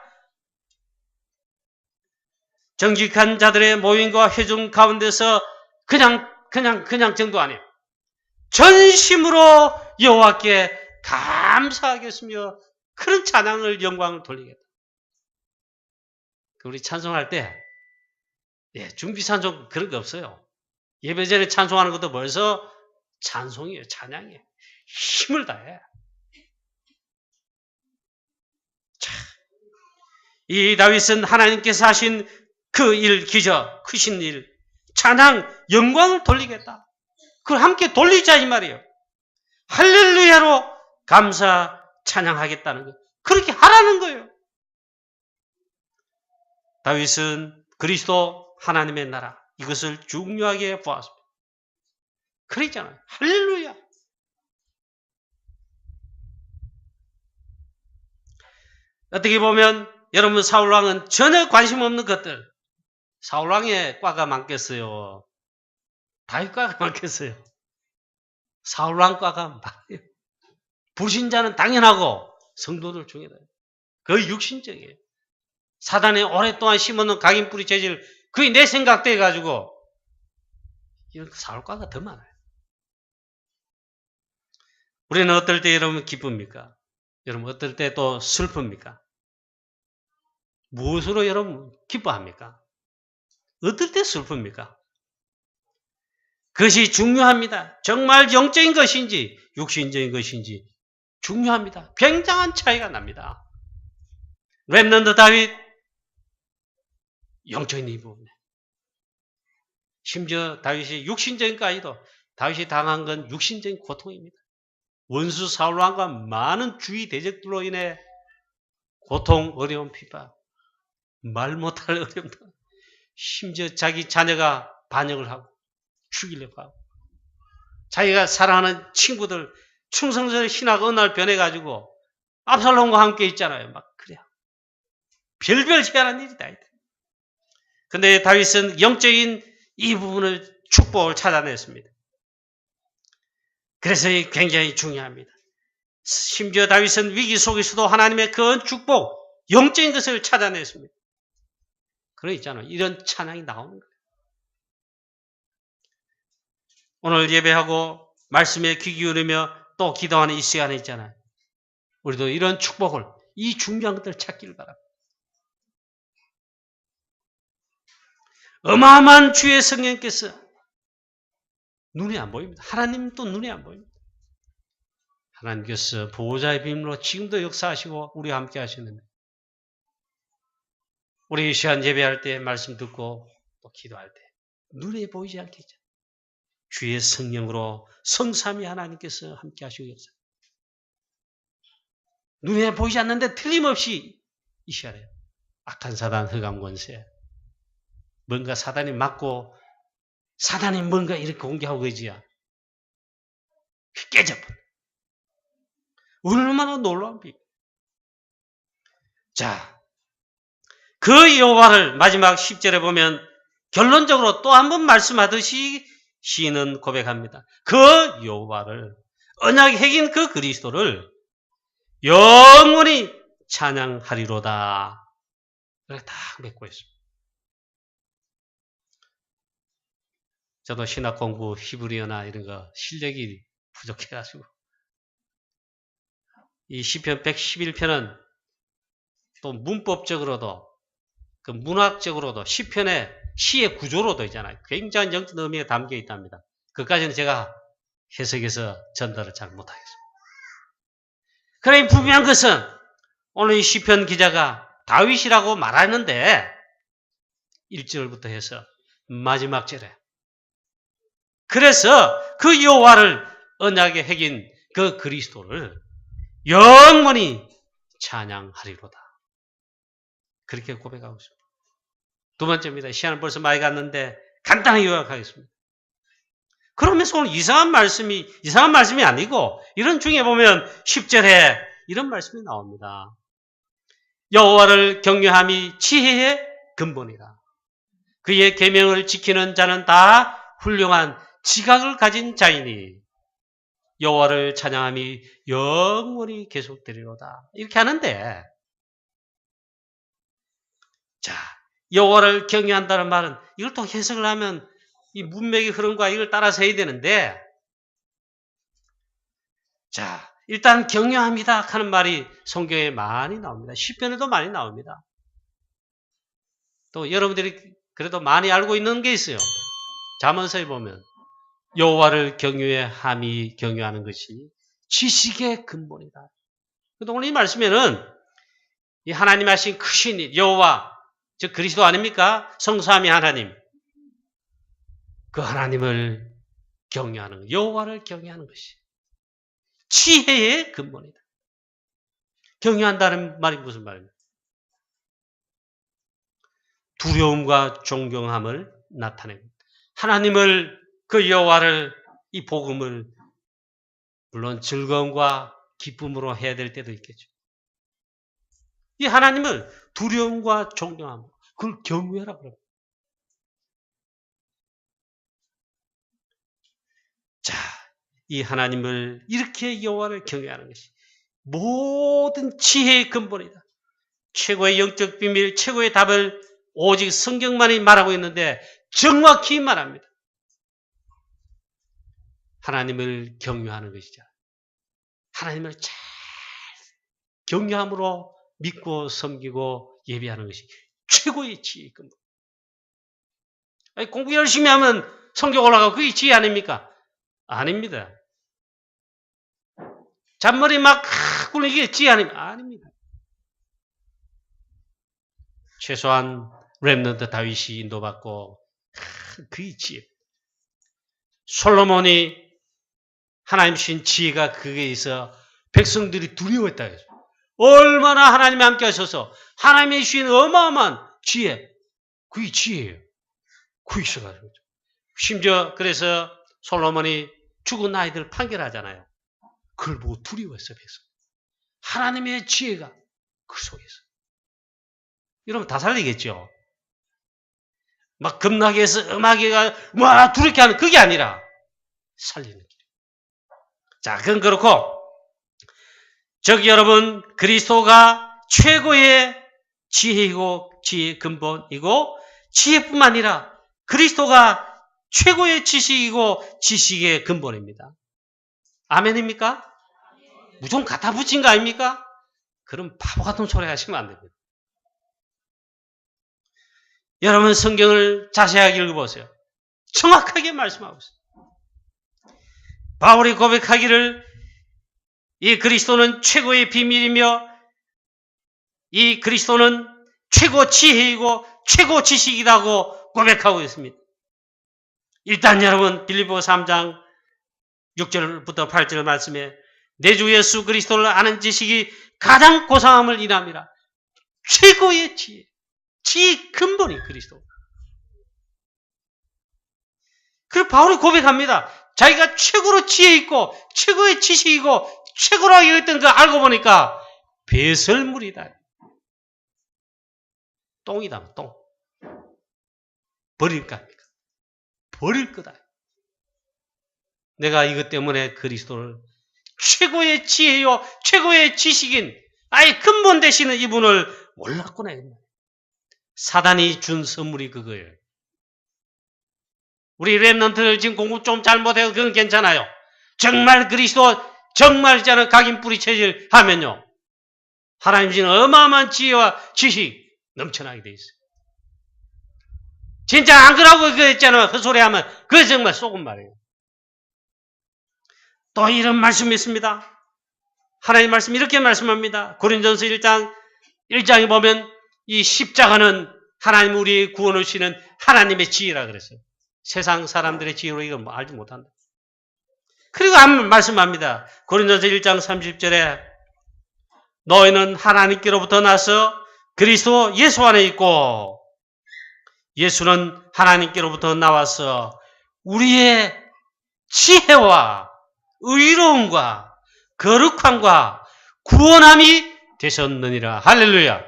정직한 자들의 모임과 회중 가운데서 그냥 정도 아니에요. 전심으로 여호와께 감사하겠으며 그런 찬양을 영광을 돌리겠다. 우리 찬송할 때 준비 찬송 그런 거 없어요. 예배 전에 찬송하는 것도 벌써 찬송이에요. 찬양이에요. 힘을 다해. 자, 이 다윗은 하나님께서 하신 그 일, 기적, 크신 일, 찬양, 영광을 돌리겠다. 그걸 함께 돌리자 이 말이에요. 할렐루야로 감사 찬양하겠다는 거. 그렇게 하라는 거예요. 다윗은 그리스도 하나님의 나라 이것을 중요하게 보았습니다. 그랬잖아요. 할렐루야. 어떻게 보면 여러분 사울왕은 전혀 관심 없는 것들. 사울왕의 과가 많겠어요. 다윗과가 많겠어요. 사울왕과가 많아요. 불신자는 당연하고 성도들 중에도 거의 육신적이에요. 사단이 오랫동안 심어놓은 각인뿌리 재질 거의 내 생각돼 가지고 이런 사울과가 더 많아요. 우리는 어떨 때 여러분 기쁩니까? 여러분 어떨 때 또 슬픕니까? 무엇으로 여러분 기뻐합니까? 어떨 때 슬픕니까? 그것이 중요합니다. 정말 영적인 것인지 육신적인 것인지 중요합니다. 굉장한 차이가 납니다. 렘넌트 다윗 영적인 이 부분에 심지어 다윗이 육신적인까지도 다윗이 당한 건 육신적인 고통입니다. 원수 사울왕과 많은 주위 대적들로 인해 고통, 어려움, 핍박, 말 못할 어려움, 심지어 자기 자녀가 반역을 하고 죽이려고 하고 자기가 사랑하는 친구들 충성스러운 신하가 어느 날 변해가지고 압살롬과 함께 있잖아요. 막 그래요. 별별 희한한 일이다. 근데 다윗은 영적인 이 부분을 축복을 찾아냈습니다. 그래서 굉장히 중요합니다. 심지어 다윗은 위기 속에서도 하나님의 그 축복, 영적인 것을 찾아냈습니다. 그러 있잖아요. 이런 찬양이 나오는 거예요. 오늘 예배하고 말씀에 귀 기울이며 또 기도하는 이 시간에 있잖아요. 우리도 이런 축복을, 이 중요한 것들을 찾기를 바랍니다. 어마어마한 주의 성령께서 눈에 안 보입니다. 하나님도 눈에 안 보입니다. 하나님께서 보호자의 비밀로 지금도 역사하시고 우리와 함께 하시는데 우리 이 시간 예배할 때 말씀 듣고 또 기도할 때 눈에 보이지 않겠죠. 주의 성령으로 성삼위 하나님께서 함께 하시고 계세요. 눈에 보이지 않는데 틀림없이 이 시간에 악한 사단 흑암 권세 뭔가 사단이 막고 사단이 뭔가 이렇게 공격하고 계지야. 깨져버려. 얼마나 놀라운 비. 자, 그 여호와를 마지막 10절에 보면 결론적으로 또 한 번 말씀하듯이 시인은 고백합니다. 그 여호와를 언약의 핵인 그 그리스도를 영원히 찬양하리로다. 이렇게 딱 맺고 있습니다. 저도 신학 공부 히브리어나 이런 거 실력이 부족해가지고 이 시편 111편은 또 문법적으로도 그 문학적으로도 시편의 시의 구조로도 있잖아요. 굉장한 영적 의미가 담겨 있답니다. 그까지는 제가 해석해서 전달을 잘 못하겠습니다. 그러니 분명한 것은 오늘 이 시편 기자가 다윗이라고 말하는데 1절부터 해서 마지막 절에 그래서 그 여호와를 언약의 핵인 그 그리스도를 영원히 찬양하리로다. 그렇게 고백하고 있습니다. 두 번째입니다. 시간은 벌써 많이 갔는데 간단히 요약하겠습니다. 그러면서 오늘 이상한 말씀이 아니고 이런 중에 보면 10절에 이런 말씀이 나옵니다. 여호와를 경외함이 지혜의 근본이라. 그의 계명을 지키는 자는 다 훌륭한 지각을 가진 자이니 여호와를 찬양함이 영원히 계속되리로다. 이렇게 하는데 자, 여호와를 경외한다는 말은 이걸 또 해석을 하면 이 문맥의 흐름과 이걸 따라서 해야 되는데 자, 일단 경외합니다 하는 말이 성경에 많이 나옵니다. 시편에도 많이 나옵니다. 또 여러분들이 그래도 많이 알고 있는 게 있어요. 잠언서에 보면 여호와를 경외함이 경외하는 것이 지식의 근본이다. 그런데 오늘 이 말씀에는 이 하나님 하신 크신 일, 여호와, 즉 그리스도 아닙니까? 성삼위 하나님. 그 하나님을 경외하는 것, 여호와를 경외하는 것이 지혜의 근본이다. 경외한다는 말이 무슨 말입니까? 두려움과 존경함을 나타냅니다. 하나님을 그 여호와를 이 복음을 물론 즐거움과 기쁨으로 해야 될 때도 있겠죠. 이 하나님을 두려움과 존경함, 그걸 경외하라고 그럽니다. 자, 이 하나님을 이렇게 여호와를 경외하는 것이 모든 지혜의 근본이다. 최고의 영적 비밀, 최고의 답을 오직 성경만이 말하고 있는데 정확히 말합니다. 하나님을 경외하는 것이죠. 하나님을 잘 경외함으로 믿고 섬기고 예배하는 것이 최고의 지혜의 근본. 아니, 공부 열심히 하면 성경 올라가고 그게 지혜 아닙니까? 아닙니다. 잔머리 막 굴리는 이게 지혜 아닙니다. 최소한 렘넌트 다윗이 인도받고 그의 지혜. 솔로몬이 하나님 주신 지혜가 그게 있어 백성들이 두려워했다 해서 얼마나 하나님이 함께 하셔서 하나님이 주신 어마어마한 지혜, 그게 지혜예요. 그게 있어가지고 심지어 그래서 솔로몬이 죽은 아이들 판결하잖아요. 그걸 보고 두려워했어요. 백성. 하나님의 지혜가 그 속에서. 이러면 다 살리겠죠. 막 겁나게 해서 음악이가 와 두렵게 하는 그게 아니라 살리는 길. 자, 그건 그렇고 저기 여러분 그리스도가 최고의 지혜이고 지혜의 근본이고 지혜뿐만 아니라 그리스도가 최고의 지식이고 지식의 근본입니다. 아멘입니까? 무조건 갖다 붙인 거 아닙니까? 그럼 바보 같은 소리 하시면 안 됩니다. 여러분 성경을 자세하게 읽어보세요. 정확하게 말씀하고 있어요. 바울이 고백하기를 이 그리스도는 최고의 비밀이며 이 그리스도는 최고 지혜이고 최고 지식이라고 고백하고 있습니다. 일단 여러분 빌립보서 3장 6절부터 8절 말씀에 내 주 예수 그리스도를 아는 지식이 가장 고상함을 인함이라. 최고의 지혜, 지혜의 근본이 그리스도. 그리고 바울이 고백합니다. 자기가 최고로 지혜 있고 최고의 지식이고 최고라고 여겼던 거 알고 보니까 배설물이다. 똥이다, 똥. 버릴 거 아닙니까? 버릴 거다. 내가 이것 때문에 그리스도를 최고의 지혜요, 최고의 지식인, 아예 근본 되시는 이분을 몰랐구나. 사단이 준 선물이 그거예요. 우리 랩런트들 지금 공부 좀 잘못해서 그건 괜찮아요. 정말 그리스도, 정말 있잖아 각인 뿌리채질 하면요. 하나님 주신 어마어마한 지혜와 지식 넘쳐나게 돼 있어요. 진짜 안 그러고 그거 있잖아. 헛소리 하면 그거 정말 속은 말이에요. 또 이런 말씀이 있습니다. 하나님 말씀 이렇게 말씀합니다. 고린전서 1장에 보면 이 십자가는 하나님 우리의 구원을 주시는 하나님의 지혜라 그랬어요. 세상 사람들의 지혜로 이거 알지 못한다. 그리고 말씀합니다. 고린전서 1장 30절에 너희는 하나님께로부터 나서 그리스도 예수 안에 있고 예수는 하나님께로부터 나와서 우리의 지혜와 의로움과 거룩함과 구원함이 되셨느니라. 할렐루야.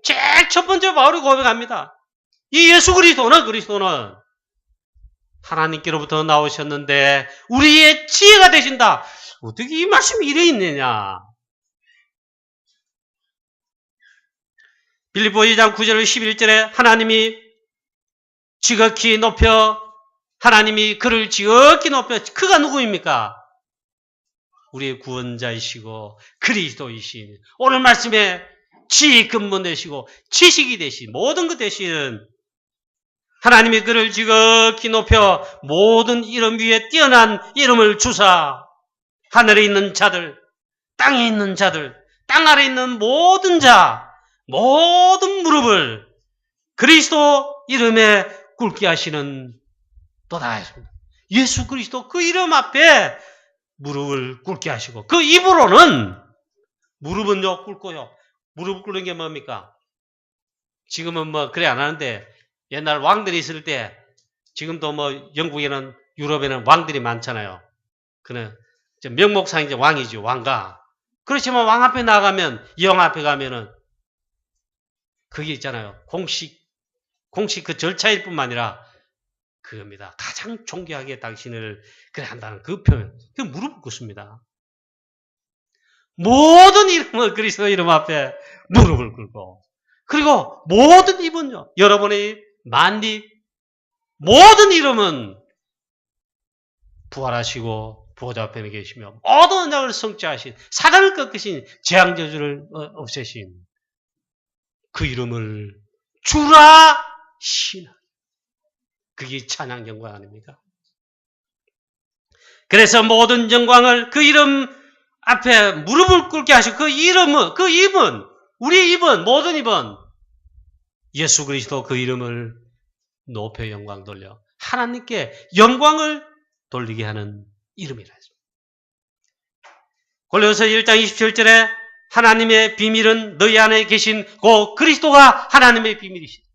제일 첫 번째 바울이 고백합니다. 이 예수 그리스도는 하나님께로부터 나오셨는데 우리의 지혜가 되신다. 어떻게 이 말씀이 이래 있느냐. 빌립보 2장 9절 11절에 하나님이 지극히 높여 하나님이 그를 지극히 높여 그가 누구입니까? 우리의 구원자이시고 그리스도이신 오늘 말씀에 지혜 근본 되시고 지식이 되신 모든 것 되시는 하나님이 그를 지극히 높여 모든 이름 위에 뛰어난 이름을 주사 하늘에 있는 자들, 땅에 있는 자들, 땅 아래 있는 모든 자, 모든 무릎을 그리스도 이름에 꿇게 하시는 또다. 예수 그리스도 그 이름 앞에 무릎을 꿇게 하시고 그 입으로는 무릎은요 꿇고요. 무릎 꿇는 게 뭡니까? 지금은 뭐 그래 안 하는데 옛날 왕들이 있을 때 지금도 뭐 영국에는 유럽에는 왕들이 많잖아요. 그는 명목상 이제 왕이죠. 왕가. 그렇지만 왕 앞에 나가면 영 앞에 가면은 그게 있잖아요. 공식 그 절차일 뿐만 아니라 그겁니다. 가장 존귀하게 당신을 그래 한다는 그 표현. 그 무릎을 꿇습니다. 모든 이름을 그리스도 이름 앞에 무릎을 꿇고 그리고 모든 입은요. 여러분의 만립 모든 이름은 부활하시고 보좌 앞에 계시며 모든 언약을 성취하신 사단을 꺾으신 재앙저주를 없애신 그 이름을 주라 신하. 그게 찬양 영광 아닙니까? 그래서 모든 영광을 그 이름 앞에 무릎을 꿇게 하시고 그 이름은 그 입은 우리의 입은 모든 입은 예수 그리스도 그 이름을 높여 영광 돌려 하나님께 영광을 돌리게 하는 이름이라 했습니다. 골로새 1장 27절에 하나님의 비밀은 너희 안에 계신 그 그리스도가 하나님의 비밀이시다.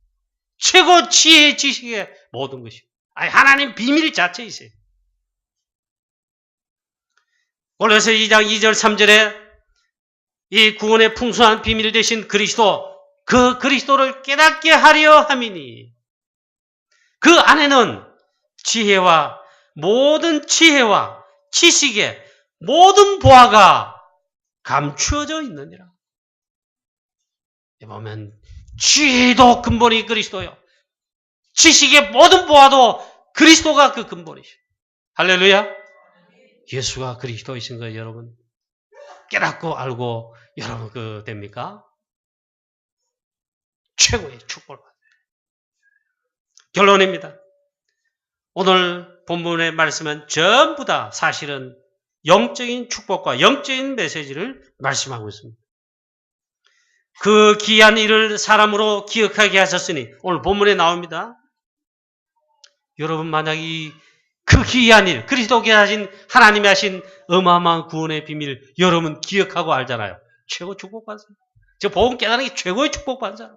최고 지혜의 지식의 모든 것이 하나님 비밀 자체이세요. 골로새 2장 2절 3절에 이 구원의 풍성한 비밀 되신 그리스도 그 그리스도를 깨닫게 하려 함이니 그 안에는 모든 지혜와 지식의 모든 보화가 감추어져 있느니라. 보면 지혜도 근본이 그리스도요. 지식의 모든 보화도 그리스도가 그 근본이시오. 할렐루야. 예수가 그리스도이신 거예요, 여러분. 깨닫고 알고 여러분 됩니까? 최고의 축복을 받아요. 결론입니다. 오늘 본문의 말씀은 전부 다 사실은 영적인 축복과 영적인 메시지를 말씀하고 있습니다. 그 귀한 일을 사람으로 기억하게 하셨으니 오늘 본문에 나옵니다. 여러분 만약 그 귀한 일, 그리스도께 하신 하나님이 하신 어마어마한 구원의 비밀 여러분 기억하고 알잖아요. 최고 축복받은 사람. 저 복음 깨닫는 게 최고의 축복받은 사람.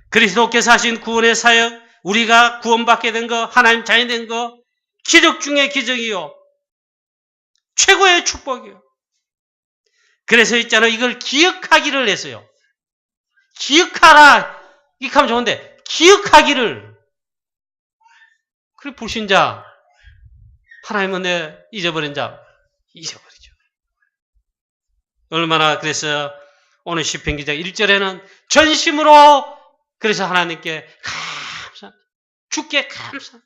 그리스도께서 하신 구원의 사역, 우리가 구원받게 된 거, 하나님 자녀 된 거, 기적 중에 기적이요. 최고의 축복이요. 그래서 있잖아요. 이걸 기억하기를 했어요. 기억하라. 이렇게 하면 좋은데, 기억하기를. 그리고 불신자, 하나님은 내 잊어버린 자, 잊어버리죠. 얼마나 그래서 오늘 시편 기자 1절에는 전심으로 그래서 하나님께 주께 감사.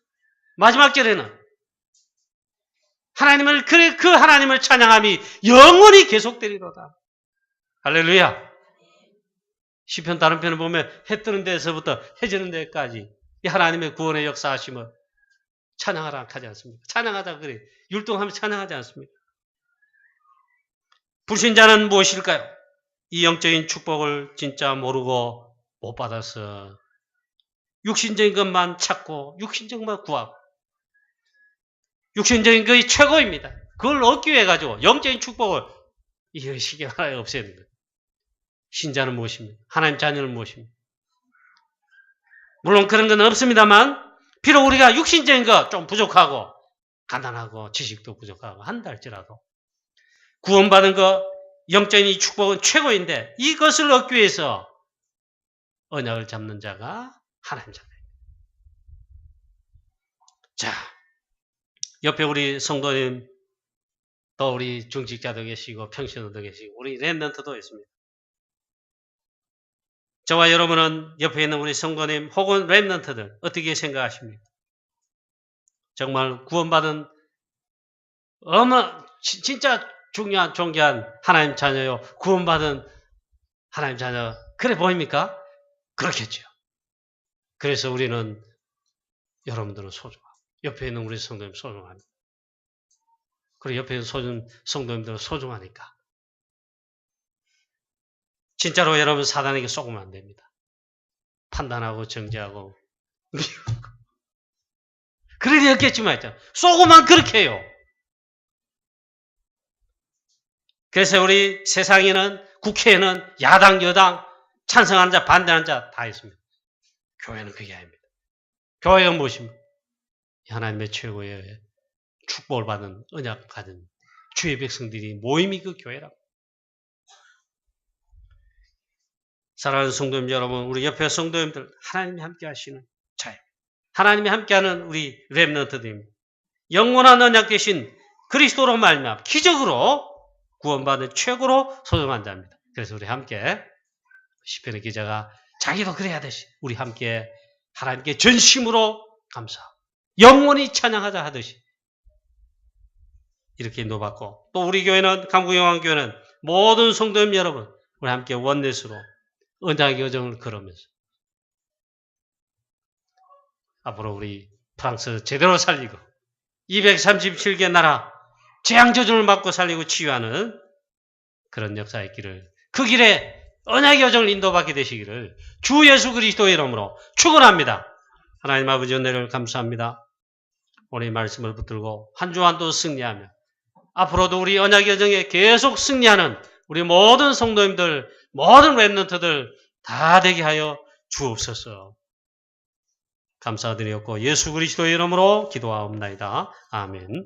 마지막 절에는 하나님을 그 하나님을 찬양함이 영원히 계속되리로다. 할렐루야. 시편 다른 편을 보면 해 뜨는 데서부터 해 지는 데까지 이 하나님의 구원의 역사하심을 찬양하라 하지 않습니까? 찬양하자 그래. 율동하면 찬양하지 않습니까? 불신자는 무엇일까요? 이 영적인 축복을 진짜 모르고 못 받아서 육신적인 것만 찾고 육신적인 것만 구하고 육신적인 것이 최고입니다. 그걸 얻기 위해 가지고 영적인 축복을 이 시기 하나에 없애야 됩니다. 신자는 무엇입니까? 하나님 자녀는 무엇입니까? 물론 그런 건 없습니다만 비록 우리가 육신적인 것 좀 부족하고 가난하고 지식도 부족하고 한다 할지라도 구원받은 것 영적인 이 축복은 최고인데 이것을 얻기 위해서 언약을 잡는 자가 하나님 자녀입니다. 자, 옆에 우리 성도님 또 우리 중직자도 계시고 평신도도 계시고 우리 렘넌트도 있습니다. 저와 여러분은 옆에 있는 우리 성도님 혹은 렘넌트들 어떻게 생각하십니까? 정말 구원받은 진짜 중요한 존귀한 하나님 자녀요. 구원받은 하나님 자녀 그래 보입니까? 그렇겠죠. 그래서 우리는 여러분들은 소중하고 옆에 있는 우리 성도님 소중합니다. 그리고 옆에 있는 성도님들은 소중하니까 진짜로 여러분 사단에게 쏘면 안 됩니다. 판단하고 정죄하고 그래야 되겠지만 했잖아. 쏘고만 그렇게 해요. 그래서 우리 세상에는 국회에는 야당 여당 찬성하는 자 반대하는 자 다 있습니다. 교회는 그게 아닙니다. 교회가 무엇입니까? 하나님의 최고의 축복을 받은 언약 가진 주의 백성들이 모임이 그 교회라고. 사랑하는 성도님 여러분, 우리 옆에 성도님들 하나님이 함께 하시는 자입니다. 하나님이 함께하는 우리 렘넌트들입니다. 영원한 언약 되신 그리스도로 말미암아 기적으로 구원받은 최고로 소중한 자입니다. 그래서 우리 함께 시편의 기자가 자기도 그래야 되시 우리 함께 하나님께 전심으로 감사하고 영원히 찬양하자 하듯이 이렇게 인도받고 또 우리 교회는 강구영왕교회는 모든 성도님 여러분 우리 함께 원넷으로 언약의 여정을 걸으면서 앞으로 우리 프랑스 제대로 살리고 237개 나라 재앙저주를 막고 살리고 치유하는 그런 역사의 길을 그 길에 언약의 여정을 인도받게 되시기를 주 예수 그리스도의 이름으로 축원합니다. 하나님 아버지 은혜를 감사합니다. 오늘 말씀을 붙들고 한 주 한 주 승리하며 앞으로도 우리 언약의 여정에 계속 승리하는 우리 모든 성도님들 모든 렘넌트들 다 되게 하여 주옵소서. 감사드리었고 예수 그리스도의 이름으로 기도하옵나이다. 아멘.